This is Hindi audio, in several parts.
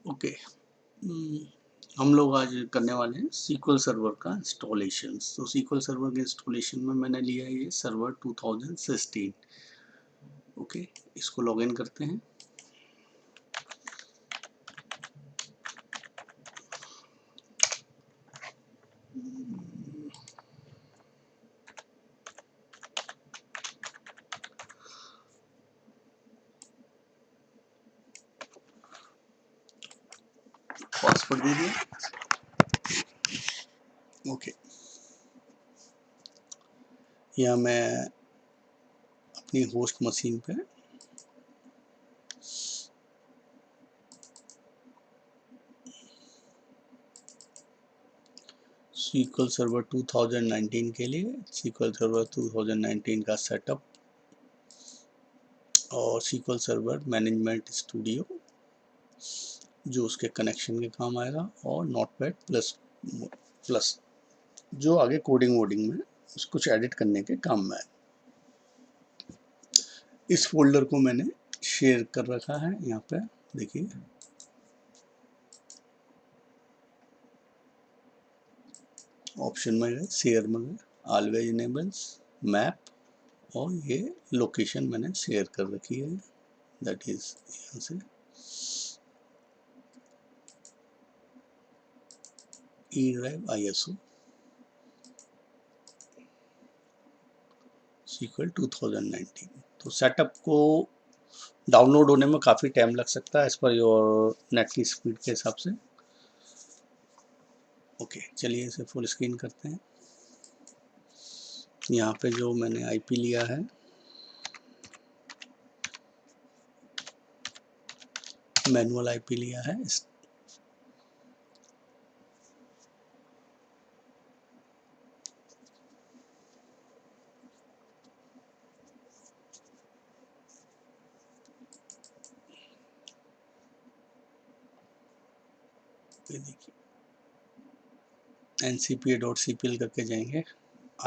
ओके। हम लोग आज करने वाले हैं सीक्वल सर्वर का इंस्टॉलेशन। तो सीक्वल सर्वर के इंस्टॉलेशन में मैंने लिया है ये सर्वर 2016। ओके, इसको लॉगिन करते हैं। पासवर्ड दे दिया। ओके, यहाँ मैं अपनी होस्ट मशीन पे सीक्वल सर्वर 2019 के लिए सीक्वल सर्वर 2019 का सेटअप और सीक्वल सर्वर मैनेजमेंट स्टूडियो जो उसके कनेक्शन के काम आएगा, और नोटपैड प्लस प्लस जो आगे कोडिंग वोडिंग में कुछ एडिट करने के काम में है। इस फोल्डर को मैंने शेयर कर रखा है। यहाँ पे देखिए, ऑप्शन में गए, शेयर में गए, ऑलवेज इनेबल्स, मैप, और ये लोकेशन मैंने शेयर कर रखी है, दैट इज यहाँ से ई ड्राइव ISO सीक्वल 2019। तो सेटअप को डाउनलोड होने में काफ़ी टाइम लग सकता है एज पर योर नेट की स्पीड के हिसाब से। ओके, चलिए इसे फुल स्क्रीन करते हैं। यहाँ पे जो मैंने IP लिया है, मैनुअल IP लिया है। देखिए, ncpa.cpl करके जाएंगे।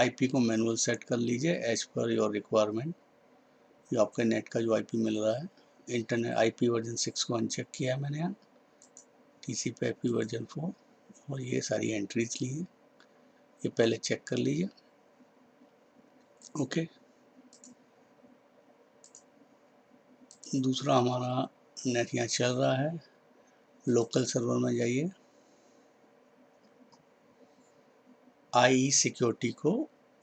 IP को मैनुअल सेट कर लीजिए एज पर योर रिक्वायरमेंट। जो आपके नेट का जो IP मिल रहा है, इंटरनेट IP वर्जन 6 को अनचेक किया है मैंने यहाँ, TCP IP वर्जन 4, और ये सारी एंट्रीज ली हैं। ये पहले चेक कर लीजिए। ओके, दूसरा हमारा नेट यहाँ चल रहा है। लोकल सर्वर में जाइए, IE सिक्योरिटी को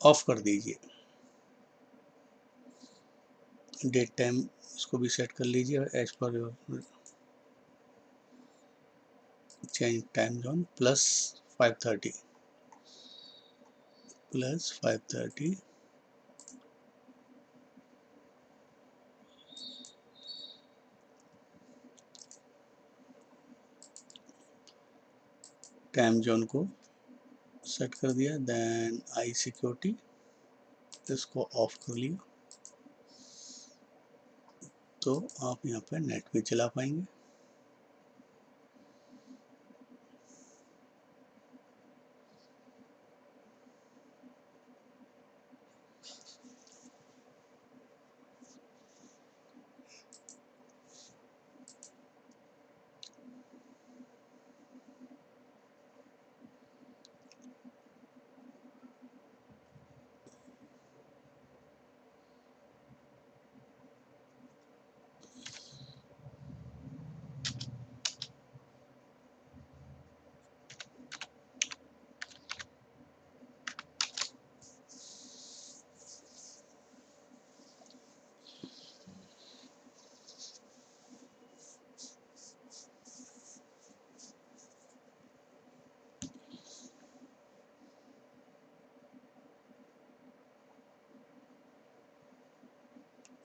ऑफ कर दीजिए। डेट टाइम इसको भी सेट कर लीजिए as per your change time zone +5:30 time zone को सेट कर दिया। देन आई सिक्योरिटी इसको ऑफ कर लिया, तो आप यहाँ पे नेट भी चला पाएंगे।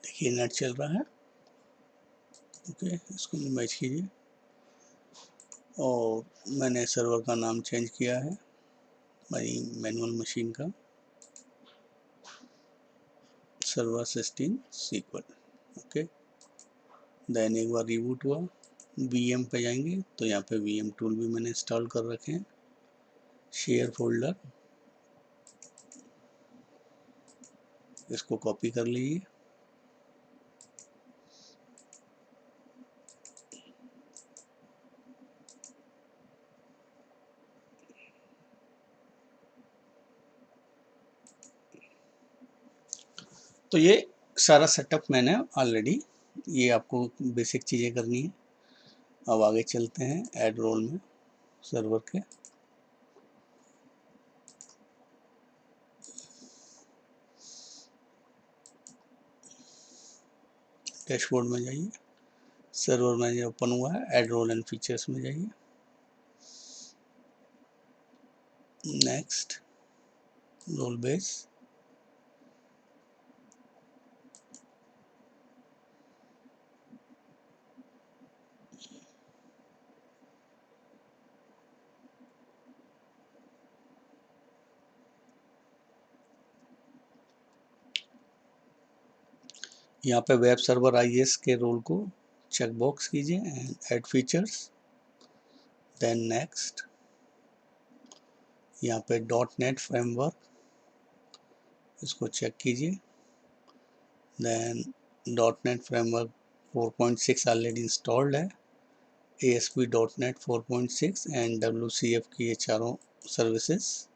देखिए नेट चल रहा है। ओके, इसको मैच कीजिए, और मैंने सर्वर का नाम चेंज किया है मेरी मैनुअल मशीन का, सर्वर 16 सीक्वल। ओके, देन एक बार रिबूट हुआ, VM पे जाएंगे तो यहाँ पे VM टूल भी मैंने इंस्टॉल कर रखे हैं। शेयर फोल्डर, इसको कॉपी कर लीजिए, तो ये सारा सेटअप मैंने ऑलरेडी, ये आपको बेसिक चीज़ें करनी है। अब आगे चलते हैं ऐड रोल में सर्वर के। डैशबोर्ड में जाइए, सर्वर मैनेजर ओपन हुआ है, ऐड रोल एंड फीचर्स में जाइए, नेक्स्ट रोल बेस, यहाँ पे वेब सर्वर आईएस के रोल को चेक बॉक्स कीजिए and add features, then next. यहाँ पे .NET फ्रेमवर्क, इसको चेक कीजिए, then .NET framework 4.6 already installed है, ASP.NET 4.6 एंड WCF की ये चारों सर्विसेज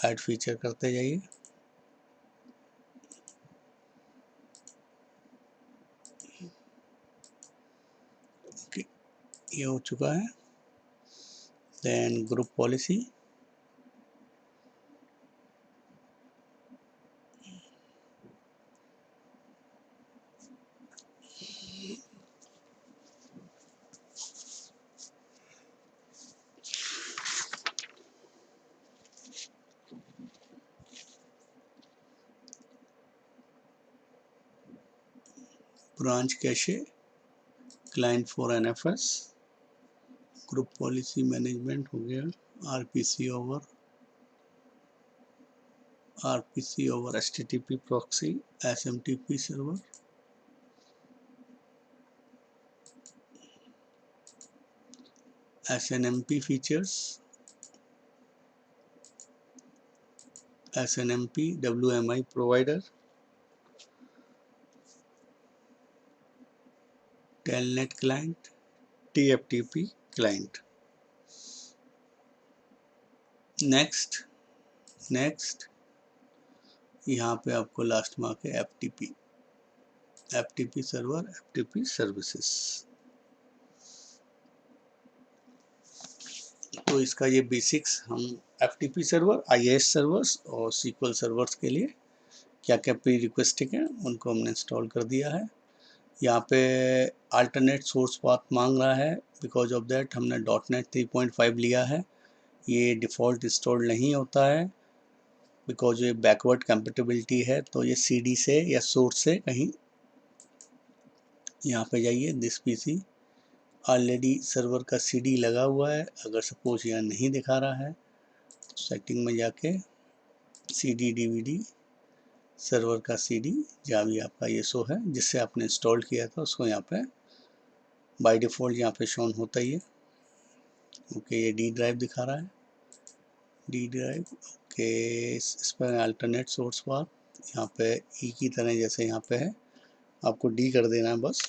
ऐड फीचर करते जाइए। ओके, ये हो चुका है। Then group policy, branch cache, client for NFS, group policy management हो गया, RPC over HTTP proxy, SMTP server, SNMP features, SNMP WMI provider, telnet client, TFTP client. Next यहाँ पे आपको लास्ट में आके FTP सर्वर, FTP सर्विसेज। तो इसका ये बेसिक्स हम FTP सर्वर, IIS सर्वर्स और SQL सर्वर्स के लिए क्या क्या प्री रिक्वेस्टिंग है उनको हमने इंस्टॉल कर दिया है। यहाँ पे अल्टरनेट सोर्स पाथ मांग रहा है, बिकॉज ऑफ दैट हमने .NET 3.5 लिया है। ये डिफ़ॉल्ट इंस्टॉल नहीं होता है बिकॉज ये बैकवर्ड कंपेटिबिलिटी है, तो ये CD से या सोर्स से कहीं, यहाँ पे जाइए दिस PC, ऑलरेडी सर्वर का CD लगा हुआ है। अगर सपोज यहाँ नहीं दिखा रहा है तो सेटिंग में जाके CD DVD, सर्वर का CD जहाँ भी आपका ये शो है जिससे आपने इंस्टॉल किया था उसको यहाँ पे बाय डिफ़ॉल्ट यहाँ पे शोन होता ही है। ओके, ये D ड्राइव दिखा रहा है, D ड्राइव। ओके, इस पर अल्टरनेट सोर्स पाथ यहाँ पे E की तरह जैसे यहाँ पे है, आपको D कर देना है बस।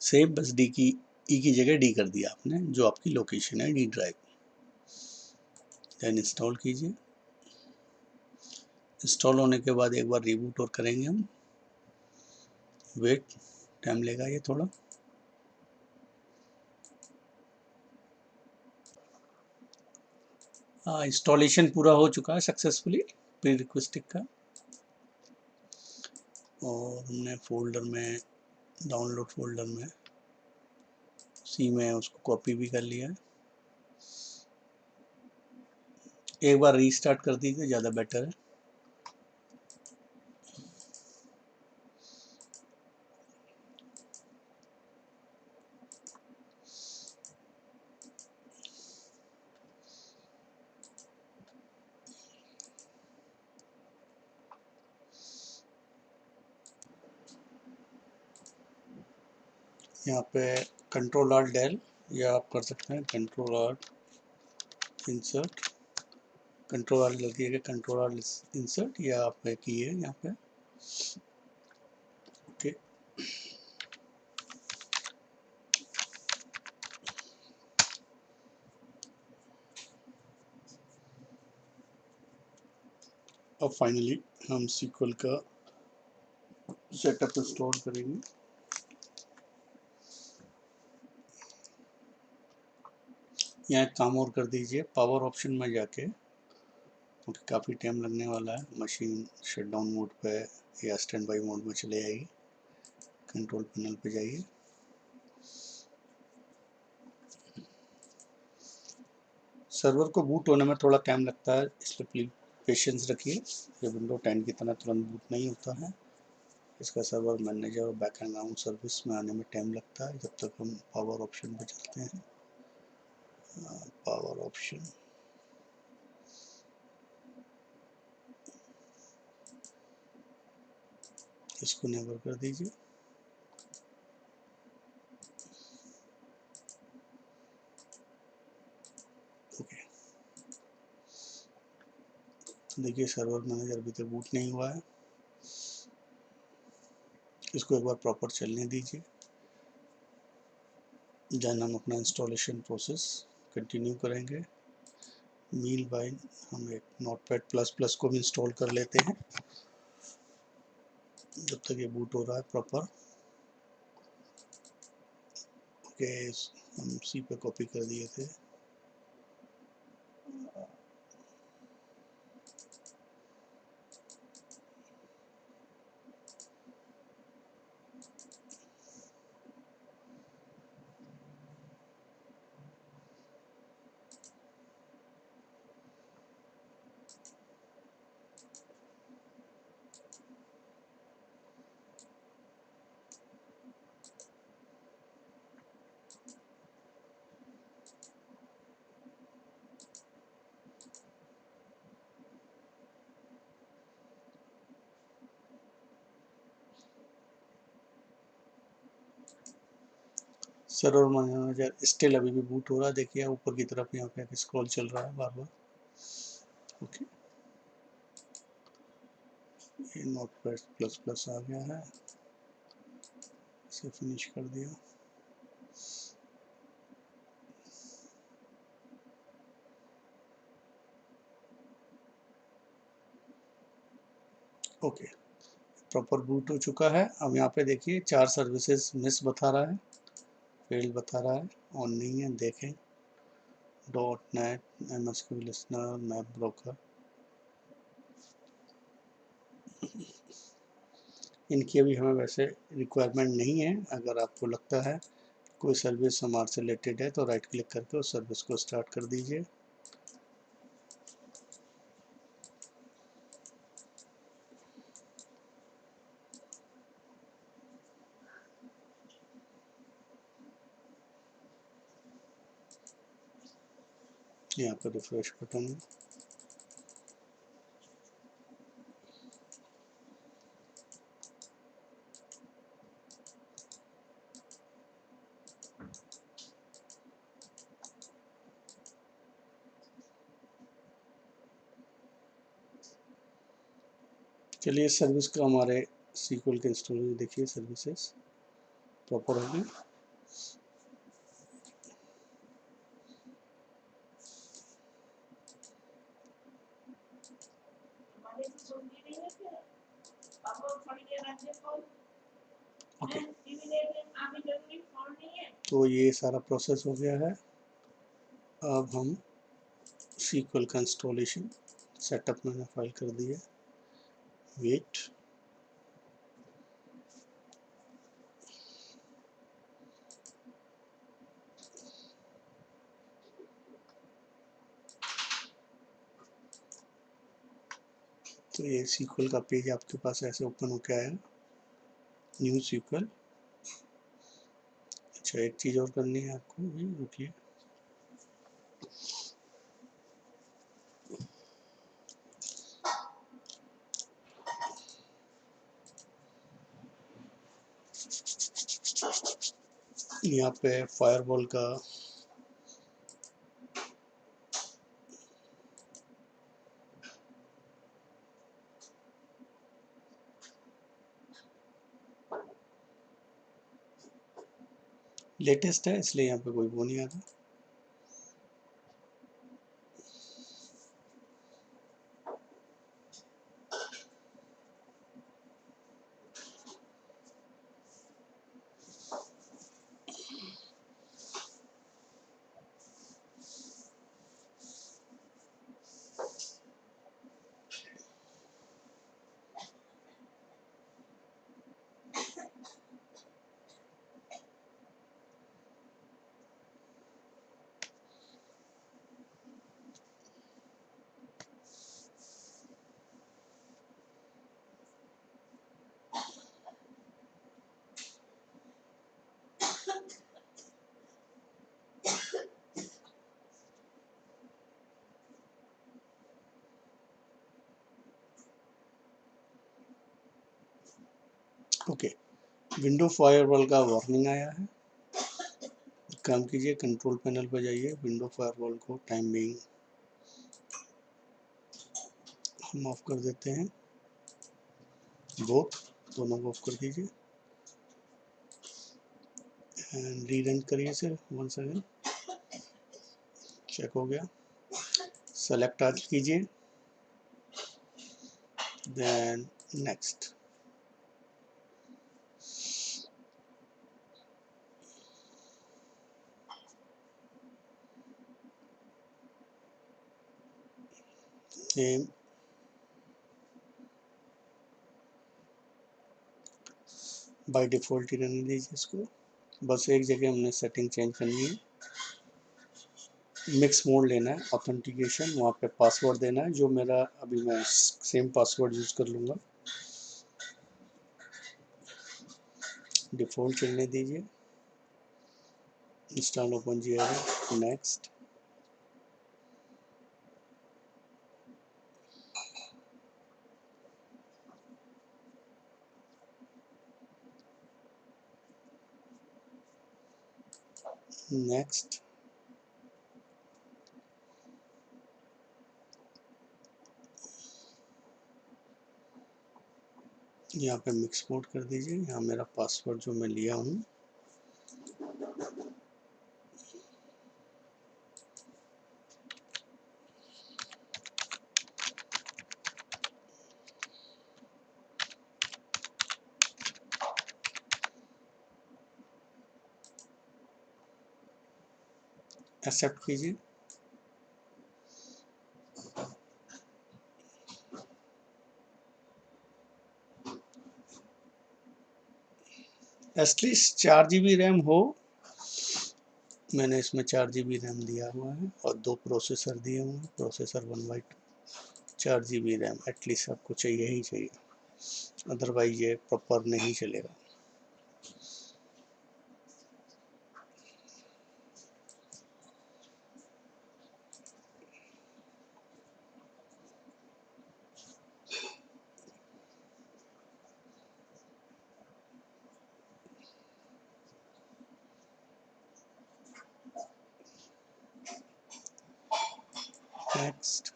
सेव बस E की जगह D कर दिया आपने, जो आपकी लोकेशन है D ड्राइव। देन इंस्टॉल कीजिए। इंस्टॉल होने के बाद एक बार रिबूट और करेंगे हम, वेट, टाइम लेगा ये थोड़ा। इंस्टॉलेशन पूरा हो चुका है सक्सेसफुली प्री रिक्वेस्टिंग का, और हमने फोल्डर में, डाउनलोड फोल्डर में सी में उसको कॉपी भी कर लिया है। एक बार रीस्टार्ट कर दीजिए, ज़्यादा बेटर है। यहाँ पे Ctrl Alt Del, या आप कर सकते हैं Ctrl Alt insert control R गलती है कि कंट्रोल आर इंसर्ट, या आप की है यहाँ पे। ओके, अब फाइनली हम SQL का सेटअप इंस्टॉल करेंगे। यहाँ एक काम और कर दीजिए, पावर ऑप्शन में जाके, क्योंकि काफ़ी टाइम लगने वाला है, मशीन शटडाउन मोड पे या स्टैंड बाई मोड में चले जाइए, कंट्रोल पैनल पे जाइए, सर्वर को बूट होने में थोड़ा टाइम लगता है, इसलिए प्लीज पेशेंस रखिए। ये विंडो 10 की तरह तुरंत बूट नहीं होता है, इसका सर्वर मैनेजर और बैकग्राउंड सर्विस में आने में टाइम लगता है। जब तक हम पावर ऑप्शन पे चलते हैं, पावर ऑप्शन, इसको नेवर कर दीजिए। ओके, देखिए सर्वर मैनेजर अभी तक बूट नहीं हुआ है, इसको एक बार प्रॉपर चलने दीजिए। देन हम अपना इंस्टॉलेशन प्रोसेस कंटिन्यू करेंगे। मील बाय हम एक नोटपैड प्लस प्लस को भी इंस्टॉल कर लेते हैं जब तक ये बूट हो रहा है प्रॉपर। ओके, हम सी पे कॉपी कर दिए थे। सर्वर मैनेजर स्टिल अभी भी बूट हो रहा है, देखिए ऊपर की तरफ यहाँ पे स्क्रॉल चल रहा है बार बार। ओके, ये नोटपैड प्लस प्लस आ गया है, इसे फिनिश कर दिया। ओके, प्रॉपर बूट हो चुका है। अब यहाँ पे देखिए 4 सर्विसेज मिस बता रहा है, फेल्ड बता रहा है, ऑन नहीं है, देखें .NET, MSQ listener, map broker, इनकी अभी हमें वैसे रिक्वायरमेंट नहीं है। अगर आपको लगता है कोई सर्विस हमारे से रिलेटेड है तो राइट क्लिक करके उस सर्विस को स्टार्ट कर दीजिए। यहाँ पर रिफ्रेश बटन है। चलिए सर्विस का हमारे SQL के इंस्टॉल देखिए, सर्विसेज प्रॉपर होगी। ओके, तो ये सारा प्रोसेस हो गया है। अब हम SQL का इंस्टॉलेशन सेटअप मैंने फाइल कर दिया, वेट। तो ये SQL का पेज आपके पास ऐसे ओपन होकर आएगा, न्यू SQL। अच्छा, एक चीज़ और करनी है आपको, भी रुकिए, यहाँ पे फायरवॉल का लेटेस्ट है इसलिए यहाँ पे कोई वो नहीं आ रहा। ओके, विंडो फायरवॉल का वार्निंग आया है। काम कीजिए, कंट्रोल पैनल पर जाइए, विंडो फायरवॉल को टाइम बिंग हम ऑफ कर देते हैं, बोथ दोनों को ऑफ कर दीजिए एंड रीरन करिए सर वंस अगेन। चेक हो गया, सेलेक्ट आज कीजिए, then next. Name by default ही रहने दीजिए इसको, बस एक जगह हमने सेटिंग चेंज करनी है। मिक्स मोड लेना है, ऑथेंटिकेशन, वहाँ पे पासवर्ड देना है जो मेरा अभी मैं सेम पासवर्ड यूज़ कर लूँगा। डिफ़ॉल्ट चलने दीजिए, इंस्टॉल ओपन जीआरए, नेक्स्ट। नेक्स्ट, यहाँ पे मिक्स मोड कर दीजिए। यहाँ मेरा पासवर्ड जो मैं लिया हूँ एक्सेप्ट कीजिए। एटलीस्ट 4 GB रैम हो, मैंने इसमें 4 GB रैम दिया हुआ है और 2 प्रोसेसर दिए हुए हैं, प्रोसेसर 1/2, 4 GB रैम एटलीस्ट आपको चाहिए ही चाहिए, अदरवाइज ये प्रॉपर नहीं चलेगा। Next,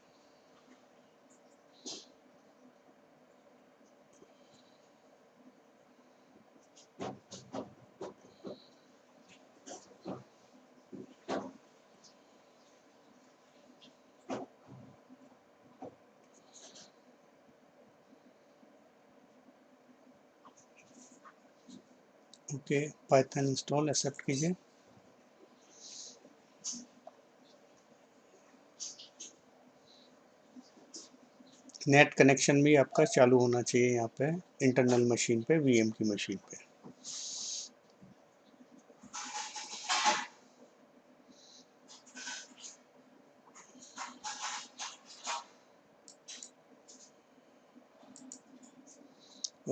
okay, python install accept कीजिए। नेट कनेक्शन भी आपका चालू होना चाहिए यहाँ पे इंटरनल मशीन पे, वीएम की मशीन पे।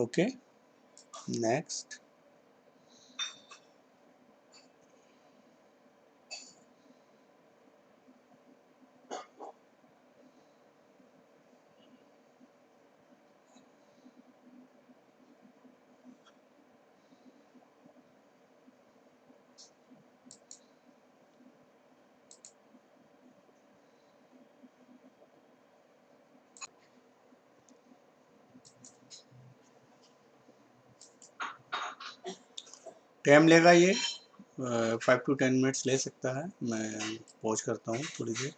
ओके, नेक्स्ट, टाइम लेगा ये, 5 to 10 मिनट्स ले सकता है। मैं पॉज करता हूँ थोड़ी देर।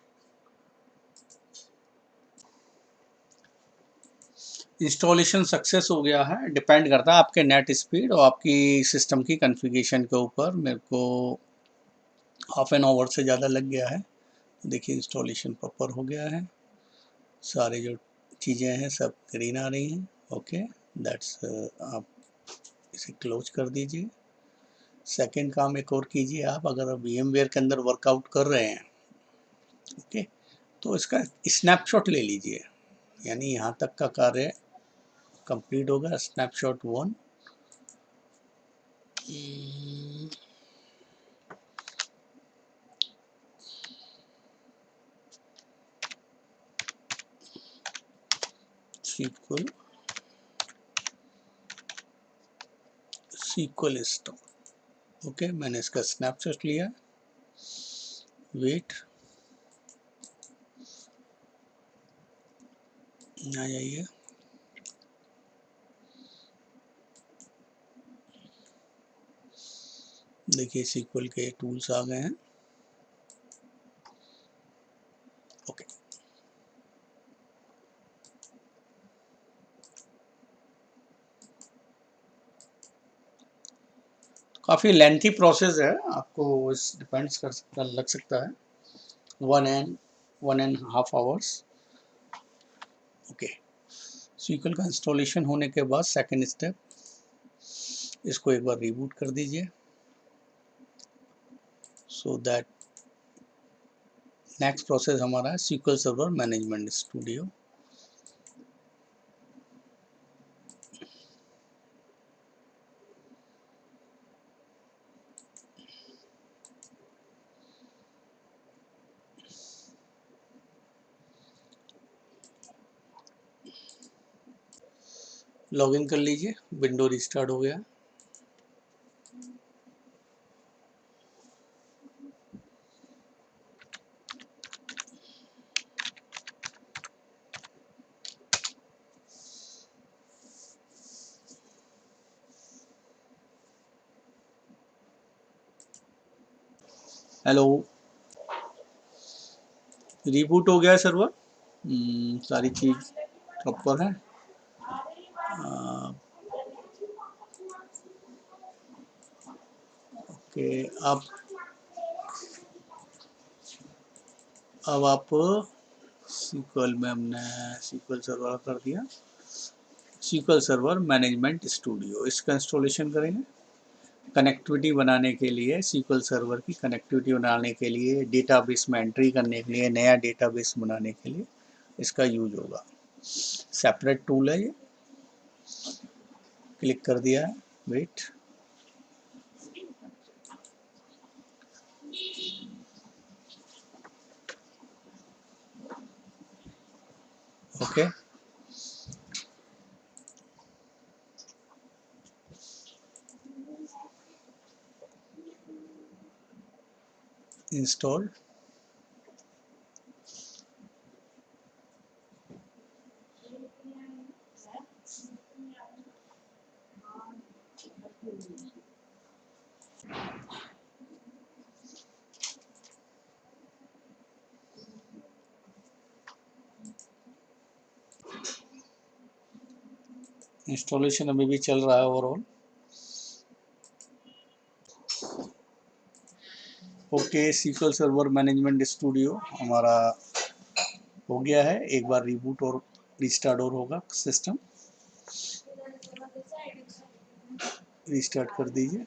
इंस्टॉलेशन सक्सेस हो गया है। डिपेंड करता है आपके नेट स्पीड और आपकी सिस्टम की कॉन्फ़िगरेशन के ऊपर। मेरे को हाफ एन आवर से ज़्यादा लग गया है। देखिए इंस्टॉलेशन प्रॉपर हो गया है, सारी जो चीज़ें हैं सब ग्रीन आ रही हैं। ओके, दैट्स आप इसे क्लोज कर दीजिए। सेकंड काम एक और कीजिए आप, अगर VMware के अंदर वर्कआउट कर रहे हैं, ओके, तो इसका स्नैपशॉट ले लीजिए। यानी यहाँ तक का कार्य कंप्लीट होगा। Snapshot 1, SQL install. ओके, मैंने इसका स्नैपशॉट लिया। वेट, आ जाइए। देखिए SQL के टूल्स आ गए हैं। ओके, काफ़ी लेंथी प्रोसेस है, आपको इस डिपेंड्स कर लग सकता है 1.5 आवर्स। ओके, SQL का इंस्टॉलेशन होने के बाद सेकंड स्टेप, इसको एक बार रिबूट कर दीजिए सो दैट नेक्स्ट प्रोसेस हमारा है SQL server management studio. Login कर लीजिए, विंडो रिस्टार्ट हो गया। हेलो, रिबूट हो गया है सर्वर। सारी चीज प्रॉपर है। ओके, अब आप SQL में हमने SQL सर्वर कर दिया। SQL सर्वर मैनेजमेंट स्टूडियो, इसका इंस्टॉलेशन करेंगे। कनेक्टिविटी बनाने के लिए, SQL सर्वर की कनेक्टिविटी बनाने के लिए, डेटाबेस में एंट्री करने के लिए, नया डेटाबेस बनाने के लिए इसका यूज होगा। सेपरेट टूल है ये। क्लिक कर दिया है। Wait, okay, install. इंस्टॉलेशन अभी भी चल रहा है overall. Okay, SQL server management studio हमारा हो गया है। एक बार रिबूट और रिस्टार्ट और होगा सिस्टम। रिस्टार्ट कर दीजिए।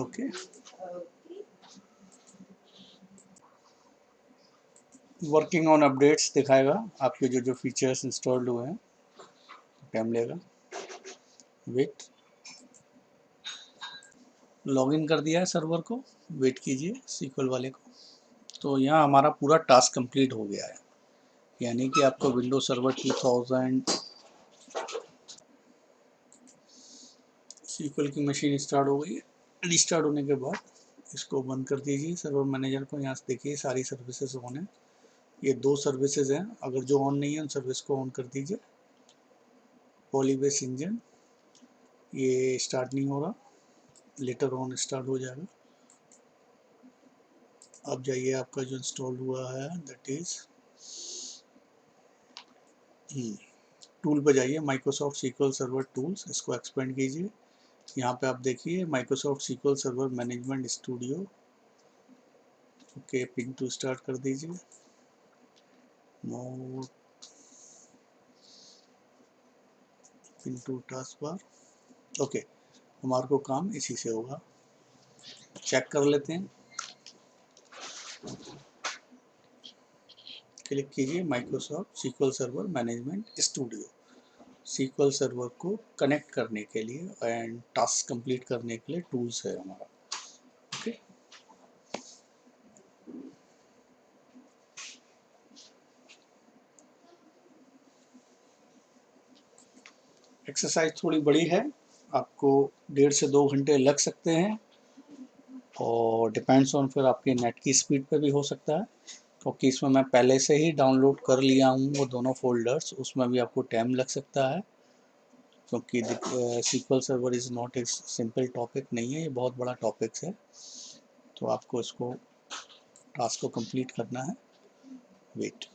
ओके, वर्किंग ऑन अपडेट्स दिखाएगा। आपके जो जो फीचर्स इंस्टॉल्ड हुए हैं, टाइम लेगा। वेट, लॉगिन कर दिया है सर्वर को। वेट कीजिए SQL वाले को। तो यहाँ हमारा पूरा टास्क कंप्लीट हो गया है। यानी कि आपको विंडोज सर्वर 2000 SQL की मशीन स्टार्ट हो गई है। रिस्टार्ट होने के बाद इसको बंद कर दीजिए सर्वर मैनेजर को। यहाँ से देखिए सारी सर्विसेज ऑन है। ये 2 सर्विसेज हैं, अगर जो ऑन नहीं है उन सर्विस को ऑन कर दीजिए। पॉलीबेस इंजन ये स्टार्ट नहीं हो रहा। लेटर ऑन स्टार्ट हो जाएगा। अब जाइए, आपका जो इंस्टॉल हुआ है दैट इज टूल पे जाइए, माइक्रोसॉफ्ट सीक्वल सर्वर टूल्स, इसको एक्सपेंड कीजिए। यहाँ पे आप देखिए Microsoft SQL server management studio. Okay, pin to start कर दीजिए। No pin to taskbar. Okay, हमारे को काम इसी से होगा। चेक कर लेते हैं। क्लिक कीजिए Microsoft SQL server management studio. SQL server को कनेक्ट करने के लिए एंड टास्क कंप्लीट करने के लिए टूल्स है हमारा। ओके, एक्सरसाइज थोड़ी बड़ी है, आपको 1.5 से 2 घंटे लग सकते हैं और डिपेंड्स ऑन फिर आपकी नेट की स्पीड पे भी हो सकता है, क्योंकि इसमें मैं पहले से ही डाउनलोड कर लिया हूँ वो दोनों फोल्डर्स, उसमें भी आपको टाइम लग सकता है, क्योंकि SQL server is not a simple topic नहीं है, ये बहुत बड़ा टॉपिक्स है। तो आपको इसको टास्क को कंप्लीट करना है। वेट,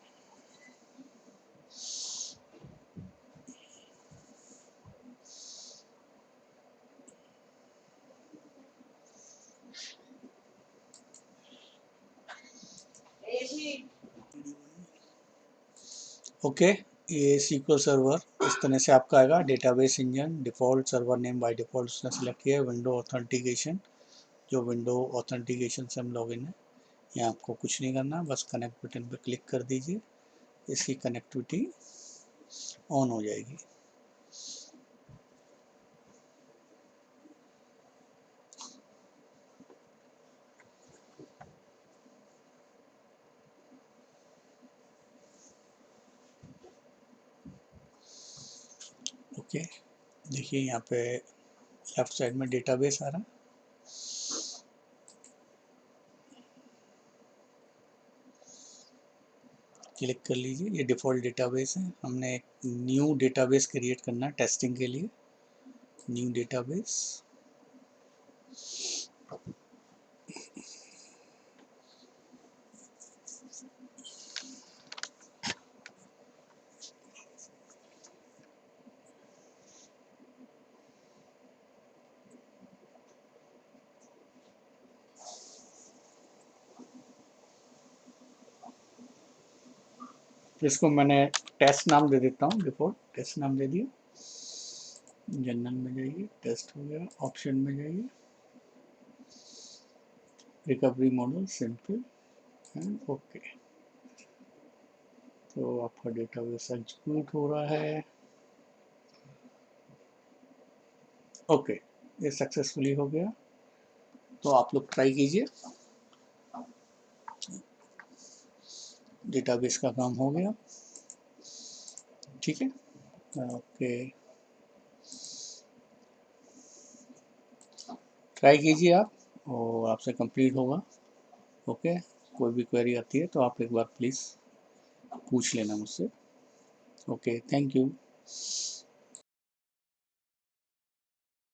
ओके, ये सीक्वल सर्वर इस तरह से आपका आएगा। Database engine, default server name by default उसने सेलेक्ट किया है। विंडो ऑथेंटिकेशन, जो विंडो ऑथेंटिकेशन से हम लॉगिन है, यहाँ आपको कुछ नहीं करना, बस कनेक्ट बटन पर क्लिक कर दीजिए, इसकी कनेक्टिविटी ऑन हो जाएगी। ओके, देखिए यहाँ पे लेफ्ट साइड में डेटाबेस आ रहा है। क्लिक कर लीजिए, ये डिफ़ॉल्ट डेटाबेस है। हमने एक न्यू डेटाबेस क्रिएट करना है टेस्टिंग के लिए। न्यू डेटाबेस, तो इसको मैंने टेस्ट नाम दे देता हूँ, डिफ़ॉल्ट टेस्ट नाम दे दिया। जनरल में जाइए, टेस्ट हो गया, ऑप्शन में जाइए, recovery model simple and okay. तो आपका डेटाबेस एग्जीक्यूट हो रहा है। ओके, ये सक्सेसफुली हो गया। तो आप लोग ट्राई कीजिए। डेटाबेस का काम हो गया, ठीक है। ओके, ट्राई कीजिए आप और आपसे कंप्लीट होगा। ओके, कोई भी क्वेरी आती है तो आप एक बार प्लीज़ पूछ लेना मुझसे। Okay, thank you.